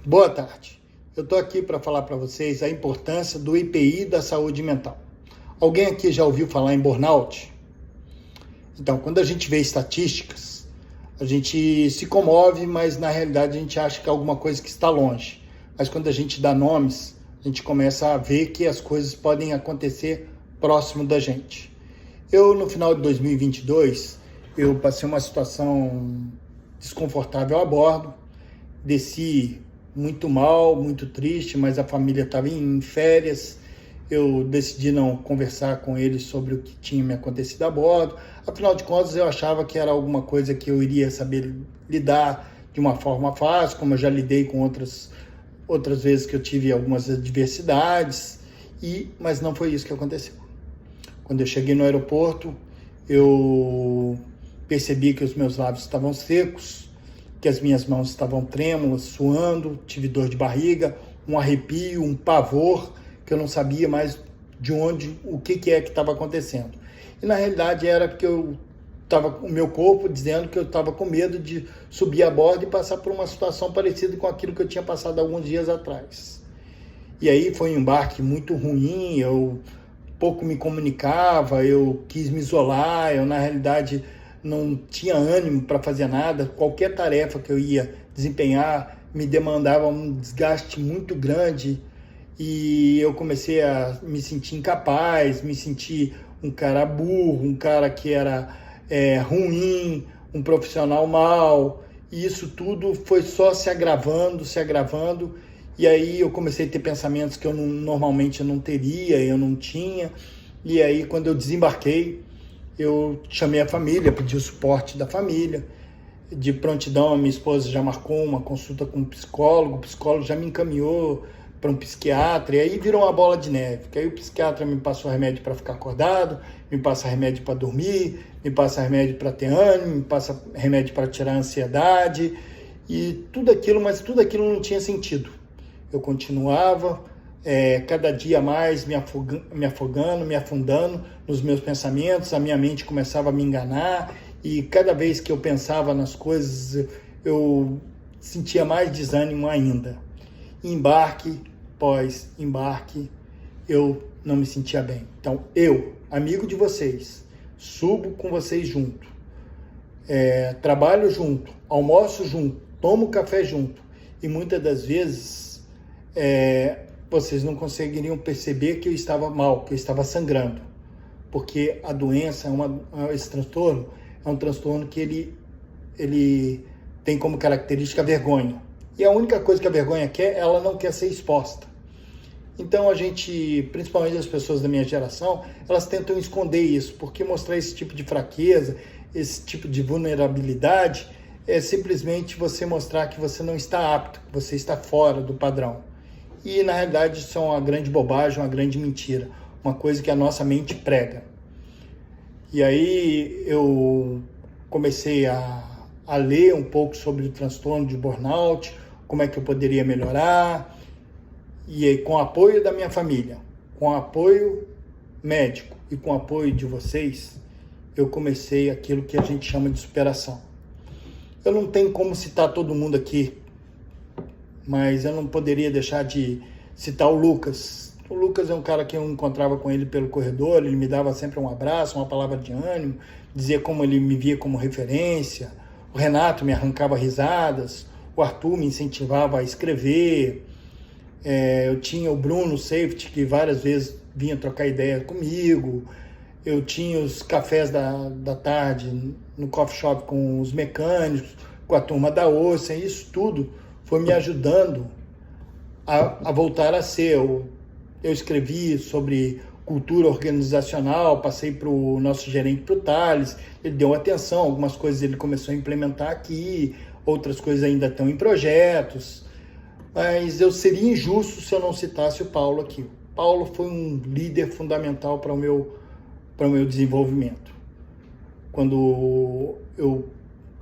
Boa tarde. Eu estou aqui para falar para vocês a importância do IPI da saúde mental. Alguém aqui já ouviu falar em burnout? Então, quando a gente vê estatísticas, a gente se comove, mas na realidade a gente acha que é alguma coisa que está longe. Mas quando a gente dá nomes, a gente começa a ver que as coisas podem acontecer próximo da gente. Eu, no final de 2022, eu passei uma situação desconfortável a bordo, desci muito mal, muito triste, mas a família estava em férias. Eu decidi não conversar com eles sobre o que tinha me acontecido a bordo. Afinal de contas, eu achava que era alguma coisa que eu iria saber lidar de uma forma fácil, como eu já lidei com outras vezes que eu tive algumas adversidades, mas não foi isso que aconteceu. Quando eu cheguei no aeroporto, eu percebi que os meus lábios estavam secos, que as minhas mãos estavam trêmulas, suando, tive dor de barriga, um arrepio, um pavor, que eu não sabia mais o que é que estava acontecendo. E na realidade era porque o meu corpo dizendo que eu estava com medo de subir a bordo e passar por uma situação parecida com aquilo que eu tinha passado alguns dias atrás. E aí foi um embarque muito ruim, eu pouco me comunicava, eu quis me isolar, eu na realidade não tinha ânimo para fazer nada, qualquer tarefa que eu ia desempenhar me demandava um desgaste muito grande e eu comecei a me sentir incapaz, me sentir um cara burro, um cara que era ruim, um profissional mau, e isso tudo foi só se agravando, e aí eu comecei a ter pensamentos que normalmente eu não teria, eu não tinha, e aí quando eu desembarquei, eu chamei a família, pedi o suporte da família. De prontidão, a minha esposa já marcou uma consulta com um psicólogo, o psicólogo já me encaminhou para um psiquiatra, e aí virou uma bola de neve. Que aí o psiquiatra me passou remédio para ficar acordado, me passa remédio para dormir, me passa remédio para ter ânimo, me passa remédio para tirar a ansiedade, e tudo aquilo, mas tudo aquilo não tinha sentido. Eu continuava cada dia mais me afogando, me afundando nos meus pensamentos, a minha mente começava a me enganar e cada vez que eu pensava nas coisas eu sentia mais desânimo ainda. Embarque pós embarque, eu não me sentia bem. Então eu, amigo de vocês, subo com vocês junto, trabalho junto, almoço junto, tomo café junto e muitas das vezes vocês não conseguiriam perceber que eu estava mal, que eu estava sangrando, porque a doença, esse transtorno, é um transtorno que ele tem como característica a vergonha. E a única coisa que a vergonha quer, ela não quer ser exposta. Então a gente, principalmente as pessoas da minha geração, elas tentam esconder isso, porque mostrar esse tipo de fraqueza, esse tipo de vulnerabilidade, é simplesmente você mostrar que você não está apto, que você está fora do padrão. E, na realidade, isso é uma grande bobagem, uma grande mentira. Uma coisa que a nossa mente prega. E aí eu comecei a ler um pouco sobre o transtorno de burnout, como é que eu poderia melhorar. E aí, com o apoio da minha família, com o apoio médico e com o apoio de vocês, eu comecei aquilo que a gente chama de superação. Eu não tenho como citar todo mundo aqui, mas eu não poderia deixar de citar o Lucas. O Lucas é um cara que eu encontrava com ele pelo corredor, ele me dava sempre um abraço, uma palavra de ânimo, dizia como ele me via como referência. O Renato me arrancava risadas, o Arthur me incentivava a escrever. Eu tinha o Bruno Safety, que várias vezes vinha trocar ideia comigo. Eu tinha os cafés da tarde no coffee shop com os mecânicos, com a turma da Ocean, isso tudo foi me ajudando a voltar a ser. Eu escrevi sobre cultura organizacional, passei para o nosso gerente, para o Thales, ele deu atenção, algumas coisas ele começou a implementar aqui, outras coisas ainda estão em projetos, mas eu seria injusto se eu não citasse o Paulo aqui. O Paulo foi um líder fundamental para o meu desenvolvimento. Quando eu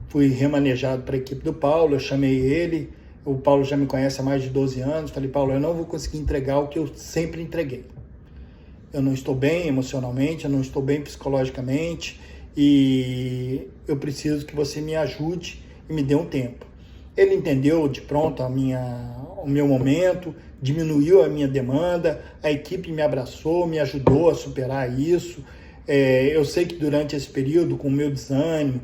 fui remanejado para a equipe do Paulo, eu chamei ele. O Paulo já me conhece há mais de 12 anos. Falei, Paulo, eu não vou conseguir entregar o que eu sempre entreguei. Eu não estou bem emocionalmente, eu não estou bem psicologicamente e eu preciso que você me ajude e me dê um tempo. Ele entendeu de pronto o meu momento, diminuiu a minha demanda, a equipe me abraçou, me ajudou a superar isso. Eu sei que durante esse período, com o meu desânimo,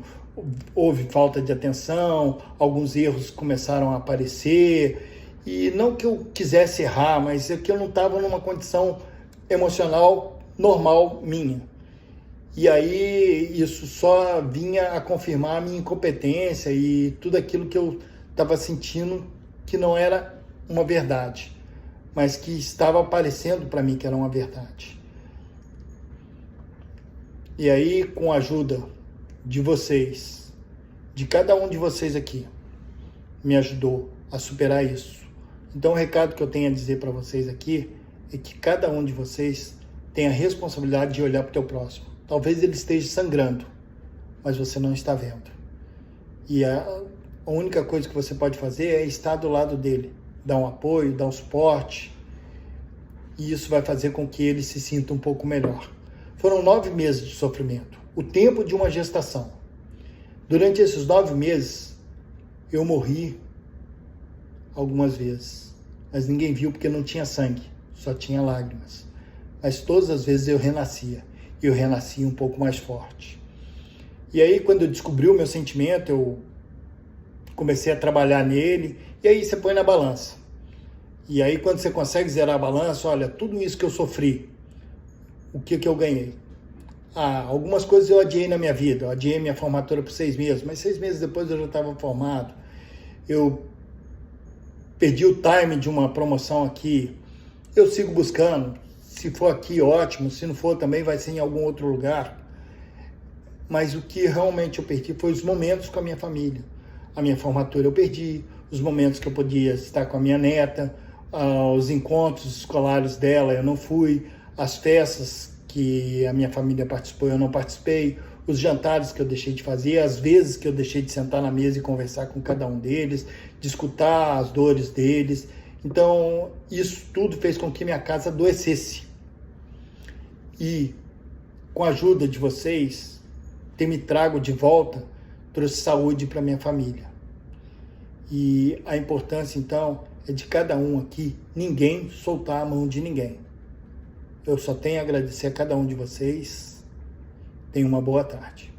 houve falta de atenção, alguns erros começaram a aparecer, e não que eu quisesse errar, mas é que eu não estava numa condição emocional normal minha. E aí isso só vinha a confirmar a minha incompetência e tudo aquilo que eu estava sentindo que não era uma verdade, mas que estava aparecendo para mim que era uma verdade. E aí, com a ajuda de vocês, de cada um de vocês aqui, me ajudou a superar isso. Então, o recado que eu tenho a dizer para vocês aqui é que cada um de vocês tem a responsabilidade de olhar para o teu próximo. Talvez ele esteja sangrando, mas você não está vendo. E a única coisa que você pode fazer é estar do lado dele, dar um apoio, dar um suporte, e isso vai fazer com que ele se sinta um pouco melhor. Foram 9 meses de sofrimento, o tempo de uma gestação. Durante esses 9 meses, eu morri algumas vezes, mas ninguém viu porque não tinha sangue, só tinha lágrimas. Mas todas as vezes eu renascia, e eu renascia um pouco mais forte. E aí, quando eu descobri o meu sentimento, eu comecei a trabalhar nele, e aí você põe na balança. E aí, quando você consegue zerar a balança, olha, tudo isso que eu sofri, o que eu ganhei? Algumas coisas eu adiei na minha vida. Eu adiei minha formatura por 6 meses, mas 6 meses depois eu já estava formado. Eu perdi o time de uma promoção aqui. Eu sigo buscando. Se for aqui, ótimo. Se não for, também vai ser em algum outro lugar. Mas o que realmente eu perdi foi os momentos com a minha família. A minha formatura eu perdi, os momentos que eu podia estar com a minha neta, os encontros escolares dela eu não fui, as festas que a minha família participou eu não participei, os jantares que eu deixei de fazer, as vezes que eu deixei de sentar na mesa e conversar com cada um deles, de escutar as dores deles. Então, isso tudo fez com que minha casa adoecesse. E, com a ajuda de vocês, ter me trago de volta, trouxe saúde para minha família. E a importância, então, é de cada um aqui, ninguém soltar a mão de ninguém. Eu só tenho a agradecer a cada um de vocês. Tenham uma boa tarde.